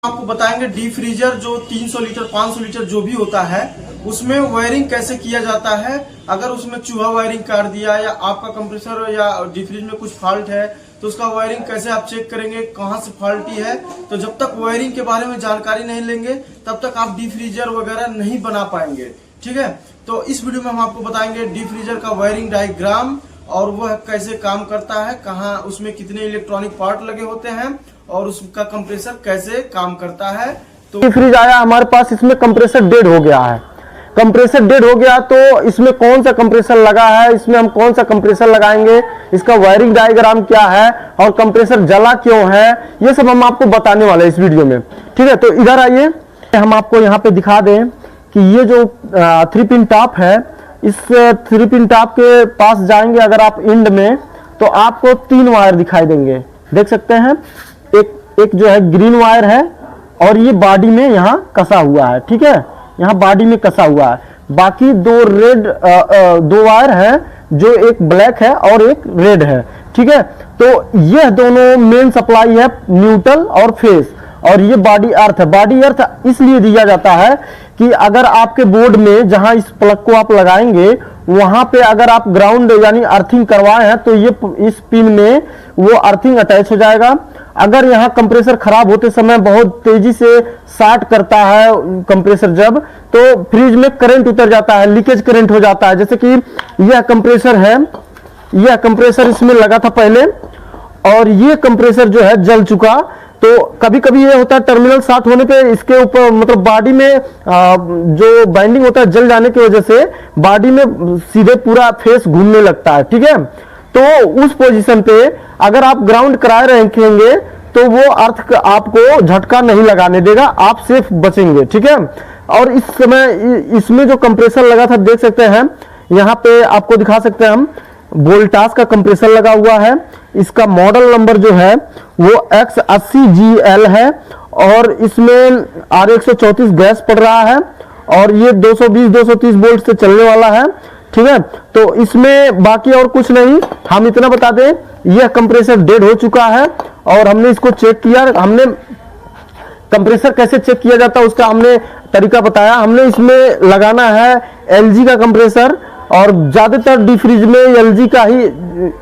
आपको बताएंगे deep freezer जो 300 लीटर 500 लीटर जो भी होता है उसमें वायरिंग कैसे किया जाता है। अगर उसमें चूहा वायरिंग कर दिया या आपका कंप्रेसर या डीप फ्रीज में कुछ फॉल्ट है तो उसका वायरिंग कैसे आप चेक करेंगे, कहां से फॉल्टी है। तो जब तक वायरिंग के बारे में जानकारी नहीं लेंगे तब तक आप डीप फ्रीजर वगैरह नहीं बना पाएंगे। ठीक है, तो इस वीडियो में हम आपको बताएंगे डीप फ्रीजर का वायरिंग डायग्राम और वह कैसे काम करता है, कहाँ उसमें कितने इलेक्ट्रॉनिक पार्ट लगे होते हैं और उसका कंप्रेसर कैसे काम करता है। तो फ्रिज आया हमारे पास, इसमें कंप्रेसर डेड हो गया है। कंप्रेसर डेड हो गया तो इसमें कौन सा कंप्रेसर लगा है, इसमें हम कौन सा कंप्रेसर लगाएंगे, इसका वायरिंग डायग्राम क्या है और कंप्रेसर जला क्यों है, ये सब हम आपको बताने वाले हैं इस वीडियो में। ठीक है, तो इधर आइए, हम आपको यहाँ पे दिखा दें कि ये जो 3 पिन टॉप है, इस 3 पिन टॉप के पास जाएंगे अगर आप इंड में तो आपको 3 वायर दिखाई देंगे। देख सकते हैं, एक जो है ग्रीन वायर है और ये बॉडी में यहाँ कसा हुआ है। ठीक है, यहाँ बॉडी में कसा हुआ है। बाकी 2 रेड 2 वायर है, जो एक ब्लैक है और एक रेड है। ठीक है, तो यह दोनों मेन सप्लाई है, न्यूट्रल और फेस, और ये बॉडी अर्थ है। बॉडी अर्थ इसलिए दिया जाता है कि अगर आपके बोर्ड में जहां इस प्लग को आप लगाएंगे वहां पे अगर आप ग्राउंड यानी अर्थिंग करवाए हैं तो ये इस पिन में वो अर्थिंग अटैच हो जाएगा। अगर यहाँ कंप्रेसर खराब होते समय बहुत तेजी से शॉर्ट करता है कंप्रेसर जब, तो फ्रिज में करंट उतर जाता है, लीकेज करंट हो जाता है। जैसे कि यह कंप्रेसर है, यह कंप्रेसर इसमें लगा था पहले और ये कंप्रेसर जो है जल चुका। तो कभी कभी ये होता है टर्मिनल शॉर्ट होने पे इसके ऊपर मतलब बॉडी में जो बाइंडिंग होता है जल जाने की वजह से बॉडी में सीधे पूरा फेस घूमने लगता है। ठीक है, तो उस पोजीशन पे अगर आप ग्राउंड कराए रखेंगे तो वो अर्थ आपको झटका नहीं लगाने देगा, आप सेफ बचेंगे। ठीक है, और इस समय इसमें जो कंप्रेसर लगा था देख सकते हैं, यहाँ पे आपको दिखा सकते हैं हम, वोल्टास का कंप्रेसर लगा हुआ है। इसका मॉडल नंबर जो है वो X80GL है और इसमें R134 गैस पड़ रहा है और ये 220-230 वोल्ट से चलने वाला है। ठीक है, तो इसमें बाकी और कुछ नहीं, हम इतना बता दें यह कंप्रेसर डेड हो चुका है और हमने इसको चेक किया। हमने कंप्रेसर कैसे चेक किया जाता है उसका हमने तरीका बताया। हमने इसमें लगाना है LG का कंप्रेसर और ज्यादातर डीप फ्रिज में LG का ही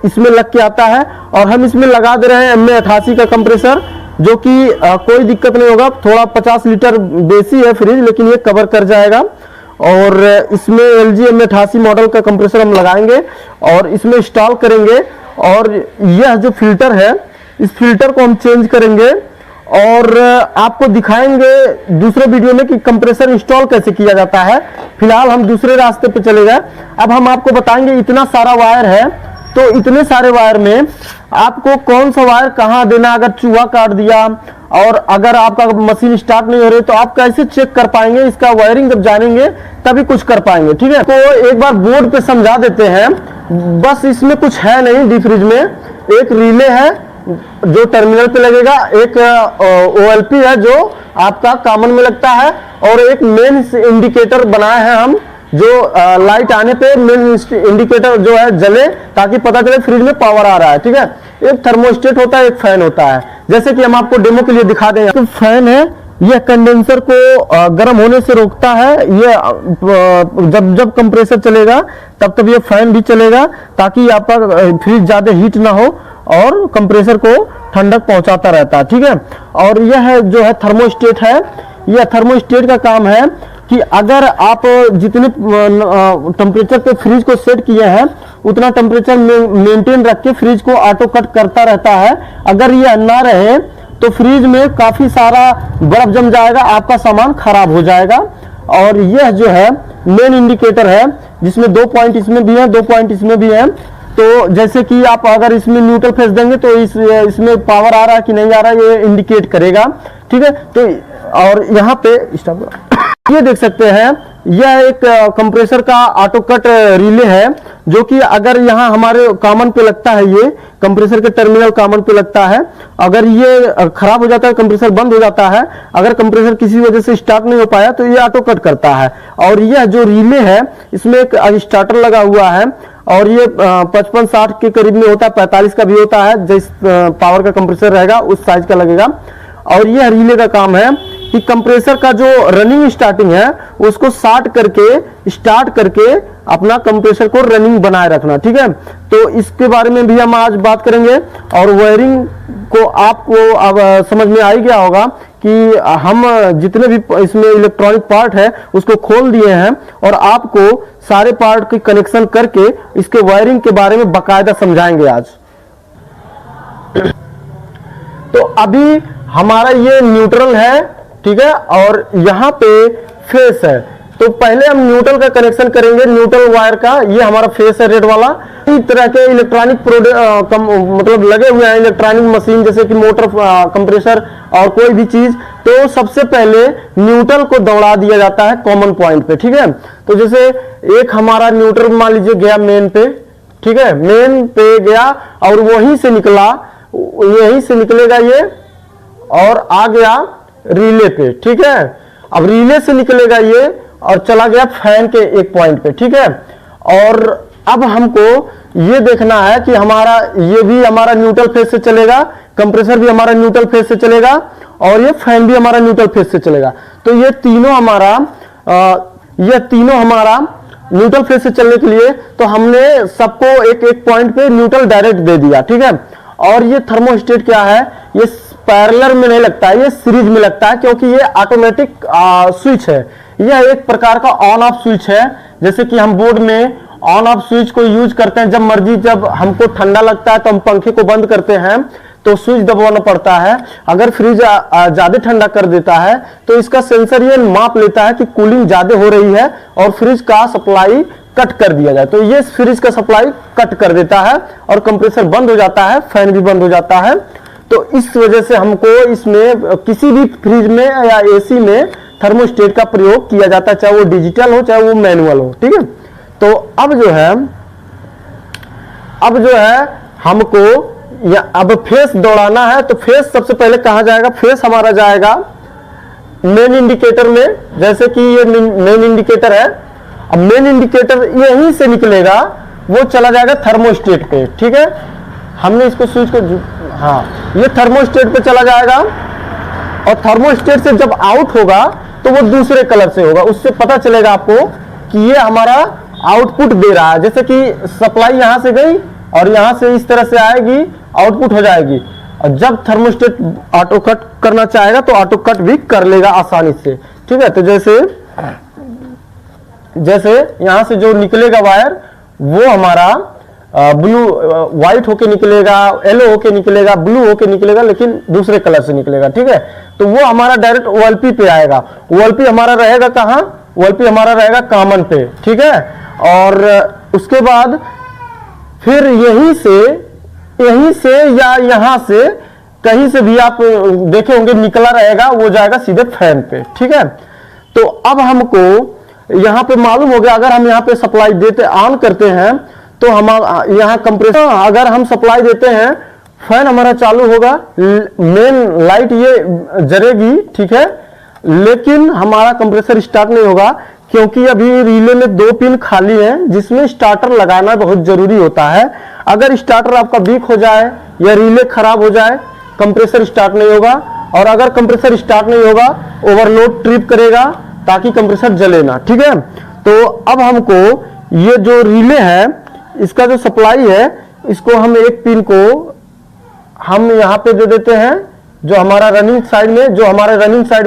इसमें लग के आता है और हम इसमें लगा दे रहे हैं MA88 का कंप्रेसर, जो कि कोई दिक्कत नहीं होगा। थोड़ा 50 लीटर बेसी है फ्रिज लेकिन ये कवर कर जाएगा। और इसमें LG MA88 मॉडल का कंप्रेसर हम लगाएंगे और इसमें इंस्टॉल करेंगे। और यह जो फिल्टर है इस फिल्टर को हम चेंज करेंगे और आपको दिखाएंगे दूसरे वीडियो में कि कंप्रेसर इंस्टॉल कैसे किया जाता है। फिलहाल हम दूसरे रास्ते पे चले गए। अब हम आपको बताएंगे, इतना सारा वायर है तो इतने सारे वायर में आपको कौन सा वायर कहाँ देना। अगर चूहा काट दिया और अगर आपका मशीन स्टार्ट नहीं हो रही तो आप कैसे चेक कर पाएंगे, इसका वायरिंग जब जानेंगे तभी कुछ कर पाएंगे। ठीक है, तो एक बार बोर्ड पे समझा देते हैं। बस इसमें कुछ है नहीं, डीप फ्रिज में एक रिले है जो टर्मिनल पे लगेगा, एक OLP है जो आपका कॉमन में लगता है और एक मेन इंडिकेटर बनाए हैं हम, जो लाइट आने पे मेन इंडिकेटर जो है जले ताकि पता चले फ्रिज में पावर आ रहा है। ठीक है, एक थर्मोस्टेट होता है, एक फैन होता है। जैसे कि हम आपको डेमो के लिए दिखा दें, तो फैन है, यह कंडेंसर को गर्म होने से रोकता है। ये जब कंप्रेसर चलेगा तब ये फैन भी चलेगा ताकि आपका फ्रिज ज्यादा हीट ना हो और कंप्रेसर को ठंडक पहुंचाता रहता है। ठीक है, और यह जो है थर्मोस्टेट है। यह थर्मोस्टेट का काम है कि अगर आप जितने टेम्परेचर पे फ्रिज को सेट किए हैं उतना टेम्परेचर मेंटेन रख के फ्रिज को ऑटो कट करता रहता है। अगर यह ना रहे तो फ्रिज में काफी सारा बर्फ जम जाएगा, आपका सामान खराब हो जाएगा। और यह जो है मेन इंडिकेटर है जिसमें 2 पॉइंट इसमें भी है, 2 पॉइंट इसमें भी है। तो जैसे कि आप अगर इसमें न्यूट्रल फेस देंगे तो इसमें पावर आ रहा है कि नहीं आ रहा है ये इंडिकेट करेगा। ठीक है, तो और यहाँ पे ये देख सकते हैं, यह एक कंप्रेसर का ऑटो कट रिले है जो कि अगर यहाँ हमारे कॉमन पे लगता है, ये कंप्रेसर के टर्मिनल कॉमन पे लगता है। अगर ये खराब हो जाता है, कंप्रेसर बंद हो जाता है, अगर कंप्रेसर किसी वजह से स्टार्ट नहीं हो पाया तो ये ऑटो कट करता है। और यह जो रिले है इसमें एक स्टार्टर लगा हुआ है और ये 55-60 के करीब में होता है, 45 का भी होता है। जिस पावर का कंप्रेसर रहेगा उस साइज का लगेगा। और यह रिले का काम है कि कंप्रेसर का जो रनिंग स्टार्टिंग है उसको स्टार्ट करके अपना कंप्रेसर को रनिंग बनाए रखना। ठीक है, तो इसके बारे में भी हम आज बात करेंगे। और वायरिंग को आपको अब समझ में आ ही गया होगा कि हम जितने भी इसमें इलेक्ट्रॉनिक पार्ट है उसको खोल दिए हैं और आपको सारे पार्ट की कनेक्शन करके इसके वायरिंग के बारे में बाकायदा समझाएंगे आज। तो अभी हमारा ये न्यूट्रल है, ठीक है, और यहाँ पे फेस है। तो पहले हम न्यूट्रल का कनेक्शन करेंगे, न्यूट्रल वायर का। ये हमारा फेस है रेड वाला। इस तरह के इलेक्ट्रॉनिक मतलब लगे हुए हैं इलेक्ट्रॉनिक मशीन, जैसे कि मोटर, कंप्रेसर और कोई भी चीज, तो सबसे पहले न्यूट्रल को दौड़ा दिया जाता है कॉमन पॉइंट पे। ठीक है, तो जैसे एक हमारा न्यूट्रल मान लीजिए गया मेन पे, ठीक है, मेन पे गया और वहीं से निकला, यहीं से निकलेगा ये और आ गया रिले पे। ठीक है, अब रिले से निकलेगा ये और चला गया फैन के एक पॉइंट पे। ठीक है, और अब हमको ये देखना है कि हमारा ये भी हमारा न्यूट्रल फेज से चलेगा, कंप्रेसर भी हमारा न्यूट्रल फेज से चलेगा और ये फैन भी हमारा न्यूट्रल फेज से चलेगा। तो ये तीनों हमारा न्यूट्रल फेज से चलने के लिए तो हमने सबको एक एक पॉइंट पे न्यूट्रल डायरेक्ट दे दिया। ठीक है, और ये थर्मोस्टेट क्या है, ये पैरेलल में नहीं लगता है, ये सीरीज में लगता है, क्योंकि ये ऑटोमेटिक स्विच है। यह एक प्रकार का ऑन ऑफ स्विच है। जैसे कि हम बोर्ड में ऑन ऑफ स्विच को यूज करते हैं जब मर्जी, जब हमको ठंडा लगता है तो हम पंखे को बंद करते हैं तो स्विच दबाना पड़ता है। अगर फ्रिज ज्यादा ठंडा कर देता है तो इसका सेंसर ये माप लेता है कि कूलिंग ज्यादा हो रही है और फ्रिज का सप्लाई कट कर दिया जाए, तो ये फ्रिज का सप्लाई कट कर देता है और कंप्रेसर बंद हो जाता है, फैन भी बंद हो जाता है। तो इस वजह से हमको इसमें किसी भी फ्रिज में या एसी में थर्मोस्टेट का प्रयोग किया जाता है, चाहे वो डिजिटल हो चाहे वो मैनुअल हो। ठीक है, तो अब जो है हमको अब फेस दौड़ाना है। तो फेस सबसे पहले कहां जाएगा, फेस हमारा जाएगा मेन इंडिकेटर में। जैसे कि ये मेन इंडिकेटर है, अब मेन इंडिकेटर यहीं से निकलेगा, वो चला जाएगा थर्मोस्टेट पे। ठीक है, हमने इसको स्विच को, हाँ, ये थर्मोस्टेट पे चला जाएगा और थर्मोस्टेट से जब आउट होगा तो वो दूसरे कलर से होगा। उससे पता चलेगा आपको कि ये हमारा आउटपुट दे रहा है। जैसे कि सप्लाई यहां से गई और यहां से इस तरह से आएगी, आउटपुट हो जाएगी। और जब थर्मोस्टेट ऑटो कट करना चाहेगा तो ऑटो कट भी कर लेगा आसानी से। ठीक है, तो जैसे यहां से जो निकलेगा वायर वो हमारा ब्लू व्हाइट होके निकलेगा, येलो होके निकलेगा, ब्लू होके निकलेगा, लेकिन दूसरे कलर से निकलेगा। ठीक है, तो वो हमारा डायरेक्ट ओएलपी पे आएगा। ओएलपी हमारा रहेगा कहां, ओएलपी हमारा रहेगा कॉमन पे। ठीक है, और उसके बाद फिर यहीं से या यहां से कहीं से भी आप देखे होंगे निकला रहेगा, वो जाएगा सीधे फैन पे। ठीक है, तो अब हमको यहां पे मालूम हो गया, अगर हम यहां पे सप्लाई देते ऑन करते हैं तो हम यहाँ कंप्रेसर, अगर हम सप्लाई देते हैं फैन हमारा चालू होगा, मेन लाइट ये जरेगी। ठीक है, लेकिन हमारा कंप्रेसर स्टार्ट नहीं होगा, क्योंकि अभी रिले में 2 पिन खाली हैं जिसमें स्टार्टर लगाना बहुत जरूरी होता है। अगर स्टार्टर आपका वीक हो जाए या रिले खराब हो जाए, कंप्रेसर स्टार्ट नहीं होगा। और अगर कंप्रेसर स्टार्ट नहीं होगा, ओवरलोड ट्रिप करेगा ताकि कंप्रेसर जले ना। ठीक है, तो अब हमको ये जो रिले है, इसका जो सप्लाई है, इसको हम एक पिन को हम यहाँ पे दे देते हैं, जो हमारा रनिंग साइड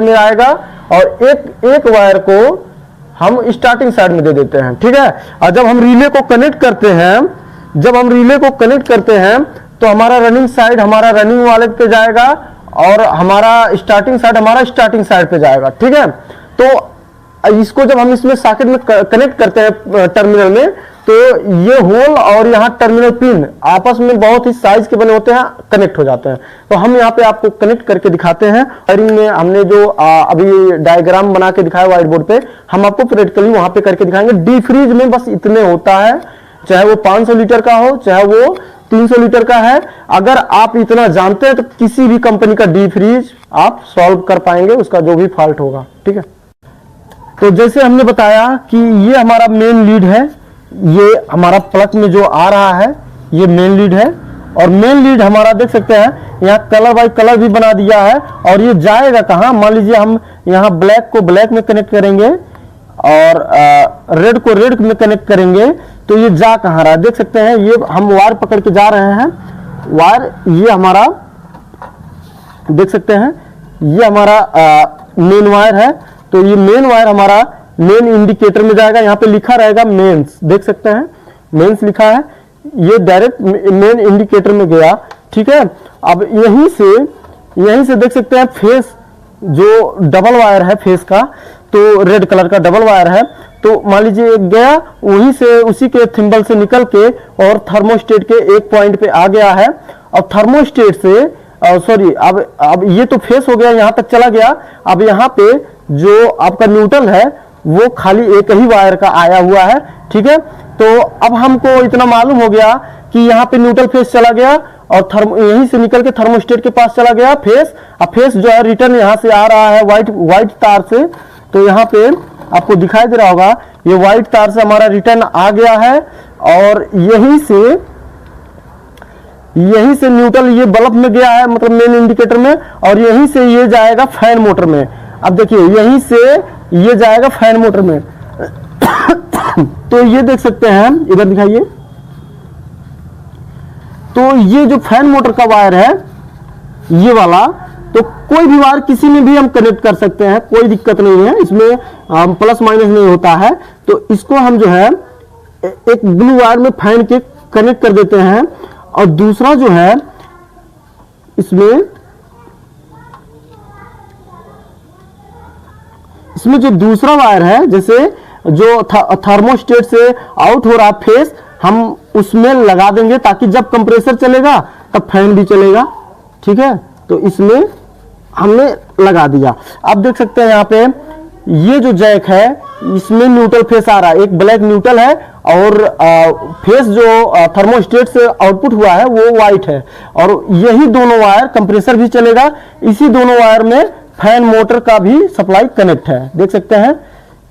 में आएगा, और एक वायर को हम स्टार्टिंग साइड में दे देते हैं। ठीक है, और जब हम रिले को कनेक्ट करते हैं तो हमारा रनिंग साइड हमारा रनिंग वाले पे जाएगा और हमारा स्टार्टिंग साइड पे जाएगा। ठीक है, तो इसको जब हम इसमें सॉकेट में कनेक्ट करते हैं टर्मिनल में, तो ये होल और यहाँ टर्मिनल पिन आपस में बहुत ही साइज के बने होते हैं, कनेक्ट हो जाते हैं। तो हम यहाँ पे आपको कनेक्ट करके दिखाते हैं। वायरिंग में हमने जो अभी डायग्राम बना के दिखाया व्हाइट बोर्ड पे, हम आपको प्रैक्टिकली वहां पे करके दिखाएंगे। डी फ्रीज में बस इतने होता है, चाहे वो 500 लीटर का हो चाहे वो 300 लीटर का है। अगर आप इतना जानते हैं तो किसी भी कंपनी का डी फ्रीज आप सॉल्व कर पाएंगे, उसका जो भी फॉल्ट होगा। ठीक है, तो जैसे हमने बताया कि ये हमारा मेन लीड है, ये हमारा प्लग में जो आ रहा है ये मेन लीड है, और मेन लीड हमारा देख सकते हैं यहाँ कलर बाई कलर भी बना दिया है। और ये जाएगा कहाँ, मान लीजिए हम यहाँ ब्लैक को ब्लैक में कनेक्ट करेंगे और रेड को रेड में कनेक्ट करेंगे तो ये जा कहाँ रहा है, देख सकते हैं। ये हम वायर पकड़ के जा रहे हैं, वायर ये हमारा देख सकते हैं, ये हमारा मेन वायर है। तो ये मेन वायर हमारा मेन इंडिकेटर में जाएगा, यहाँ पे लिखा रहेगा मेंस, देख सकते हैं मेंस लिखा है, ये डायरेक्ट मेन इंडिकेटर में गया। ठीक है, अब यहीं से देख सकते हैं फेस जो डबल वायर है फेस का, तो रेड कलर का डबल वायर है। तो मान लीजिए एक गया, वहीं से उसी के थिम्बल से निकल के और थर्मोस्टेट के एक पॉइंट पे आ गया है। अब थर्मोस्टेट से सॉरी अब ये तो फेस हो गया, यहाँ तक चला गया। अब यहाँ पे जो आपका न्यूट्रल है वो खाली एक ही वायर का आया हुआ है। ठीक है, तो अब हमको इतना मालूम हो गया कि यहाँ पे न्यूट्रल फेस चला गया और यहीं से निकल के थर्मोस्टेट के पास चला गया फेस। अब फेस जो है रिटर्न यहाँ से आ रहा है व्हाइट तार से। तो यहाँ पे आपको दिखाई दे रहा होगा ये व्हाइट तार से हमारा रिटर्न आ गया है और यहीं से न्यूट्रल ये बल्ब में गया है, मतलब मेन इंडिकेटर में, और यहीं से ये जाएगा फैन मोटर में। अब देखिए यहीं से ये जाएगा फैन मोटर में। तो ये देख सकते हैं, इधर दिखाइए, तो ये जो फैन मोटर का वायर है ये वाला, तो कोई भी वायर किसी में भी हम कनेक्ट कर सकते हैं, कोई दिक्कत नहीं है इसमें, प्लस माइनस नहीं होता है। तो इसको हम जो है एक ब्लू वायर में फैन के कनेक्ट कर देते हैं और दूसरा जो है इसमें जो दूसरा वायर है, जैसे जो थर्मोस्टेट से आउट हो रहा फेस, हम उसमें लगा देंगे ताकि जब कंप्रेसर चलेगा तब फैन भी चलेगा। ठीक है, तो इसमें हमने लगा दिया। अब देख सकते हैं यहाँ पे ये जो जैक है इसमें न्यूट्रल फेस आ रहा है, एक ब्लैक न्यूट्रल है और फेस जो थर्मोस्टेट से आउटपुट हुआ है वो व्हाइट है। और यही दोनों वायर कंप्रेसर भी चलेगा, इसी दोनों वायर में फैन मोटर का भी सप्लाई कनेक्ट है। देख सकते हैं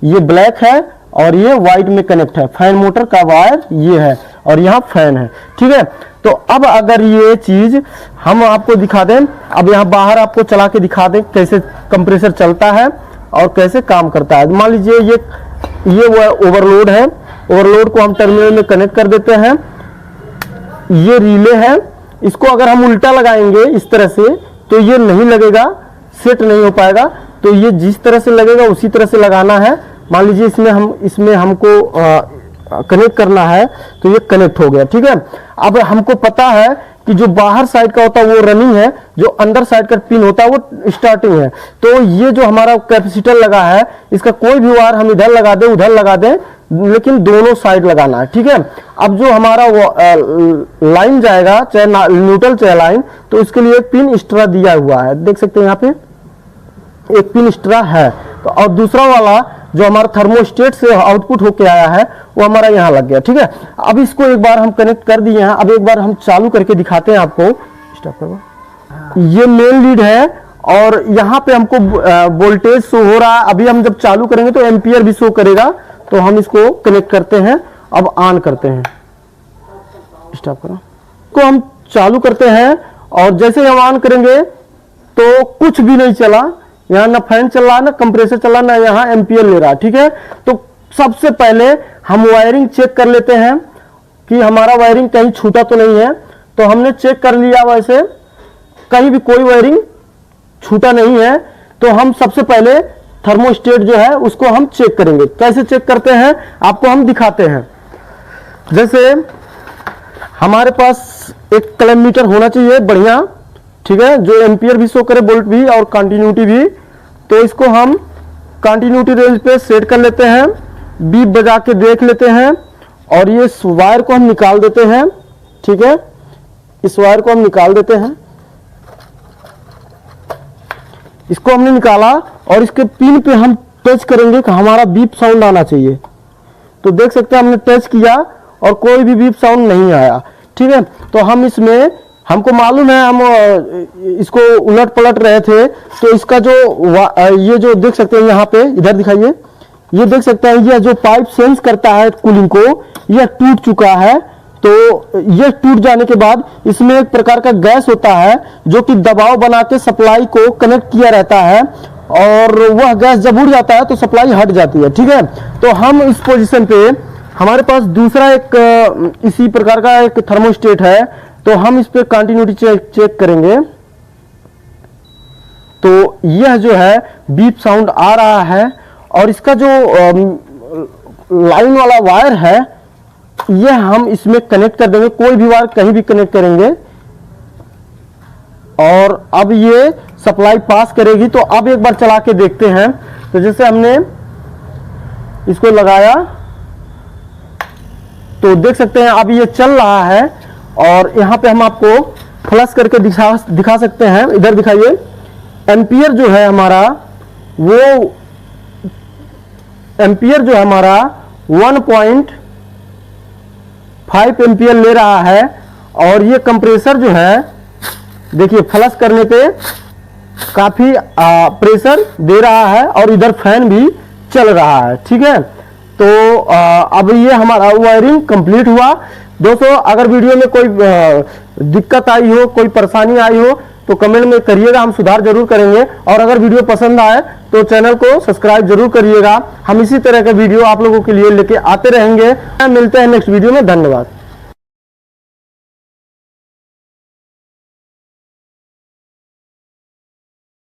ये ब्लैक है और ये व्हाइट में कनेक्ट है, फैन मोटर का वायर ये है और यहाँ फैन है। ठीक है, तो अब अगर ये चीज हम आपको दिखा दें, अब यहाँ बाहर आपको चला के दिखा दें कैसे कंप्रेसर चलता है और कैसे काम करता है। मान लीजिए ये वो ओवरलोड है, ओवरलोड को हम टर्मिनल में कनेक्ट कर देते हैं। ये रिले है, इसको अगर हम उल्टा लगाएंगे इस तरह से तो ये नहीं लगेगा, सेट नहीं हो पाएगा। तो ये जिस तरह से लगेगा उसी तरह से लगाना है। मान लीजिए इसमें हमको कनेक्ट करना है तो ये कनेक्ट हो गया। ठीक है, अब हमको पता है कि जो बाहर साइड का होता है वो रनिंग है, जो अंदर साइड का पिन होता है वो स्टार्टिंग है। तो ये जो हमारा कैपेसिटर लगा है इसका कोई भी वायर हम इधर लगा दें उधर लगा दें, लेकिन दोनों साइड लगाना है। ठीक है, अब जो हमारा लाइन जाएगा, चाहे न्यूट्रल चाहे लाइन, तो इसके लिए पिन एक्स्ट्रा दिया हुआ है, देख सकते हैं यहाँ पे एक पिन एक्स्ट्रा है। तो और दूसरा वाला जो हमारा थर्मोस्टेट से आउटपुट होके आया है वो हमारा यहाँ लग गया। ठीक है, अब इसको एक बार हम कनेक्ट कर दिए हैं, अब एक बार हम चालू करके दिखाते हैं आपको। स्टॉप करो। ये मेन लीड है और यहाँ पे हमको वोल्टेज शो हो रहा है। अभी हम जब चालू करेंगे तो एम्पियर भी शो करेगा। तो हम इसको कनेक्ट करते हैं, अब ऑन करते हैं, स्टॉप करो, को हम चालू करते हैं और जैसे हम ऑन करेंगे तो कुछ भी नहीं चला, यहाँ ना फैन चल रहा ना कंप्रेसर चल रहा ना यहाँ एम्पियर ले रहा। ठीक है, तो सबसे पहले हम वायरिंग चेक कर लेते हैं कि हमारा वायरिंग कहीं छूटा तो नहीं है। तो हमने चेक कर लिया, वैसे कहीं भी कोई वायरिंग छूटा नहीं है। तो हम सबसे पहले थर्मोस्टेट जो है उसको हम चेक करेंगे। कैसे चेक करते हैं आपको हम दिखाते हैं। जैसे हमारे पास एक क्लैंप मीटर होना चाहिए बढ़िया, ठीक है, जो एम्पियर भी शो करे, वोल्ट भी और कंटिन्यूटी भी। तो इसको हम कंटिन्यूटी रेंज पे सेट कर लेते हैं, बीप बजा के देख लेते हैं और ये वायर को हम निकाल देते हैं। ठीक है, इस वायर को हम निकाल देते हैं, इसको हमने निकाला और इसके पिन पे हम टच करेंगे कि हमारा बीप साउंड आना चाहिए। तो देख सकते हैं हमने टच किया और कोई भी बीप साउंड नहीं आया। ठीक है, तो हम इसमें हमको मालूम है, हम इसको उलट पलट रहे थे तो इसका जो ये जो देख सकते हैं यहाँ पे, इधर दिखाइए, ये देख सकते हैं ये जो पाइप सेंस करता है कूलिंग को, यह टूट चुका है। तो ये टूट जाने के बाद इसमें एक प्रकार का गैस होता है जो कि दबाव बना के सप्लाई को कनेक्ट किया रहता है, और वह गैस जब उड़ जाता है तो सप्लाई हट जाती है। ठीक है, तो हम इस पोजीशन पे हमारे पास दूसरा एक इसी प्रकार का एक थर्मोस्टेट है, तो हम इस पे कंटिन्यूटी चेक करेंगे। तो यह जो है बीप साउंड आ रहा है, और इसका जो लाइन वाला वायर है यह हम इसमें कनेक्ट कर देंगे, कोई भी वायर कहीं भी कनेक्ट करेंगे, और अब ये सप्लाई पास करेगी। तो अब एक बार चला के देखते हैं। तो जैसे हमने इसको लगाया तो देख सकते हैं अब ये चल रहा है, और यहां पे हम आपको फ्लश करके दिखा सकते हैं। इधर दिखाइए, एम्पियर जो है हमारा वो एम्पियर जो है हमारा 1.5 एम्पियर ले रहा है, और ये कंप्रेसर जो है देखिए फ्लश करने पे काफी प्रेशर दे रहा है, और इधर फैन भी चल रहा है। ठीक है, तो अब ये हमारा वायरिंग कंप्लीट हुआ। दोस्तों, अगर वीडियो में कोई दिक्कत आई हो, कोई परेशानी आई हो तो कमेंट में करिएगा, हम सुधार जरूर करेंगे। और अगर वीडियो पसंद आए तो चैनल को सब्सक्राइब जरूर करिएगा। हम इसी तरह के वीडियो आप लोगों के लिए लेके आते रहेंगे। मिलते हैं नेक्स्ट वीडियो में। धन्यवाद।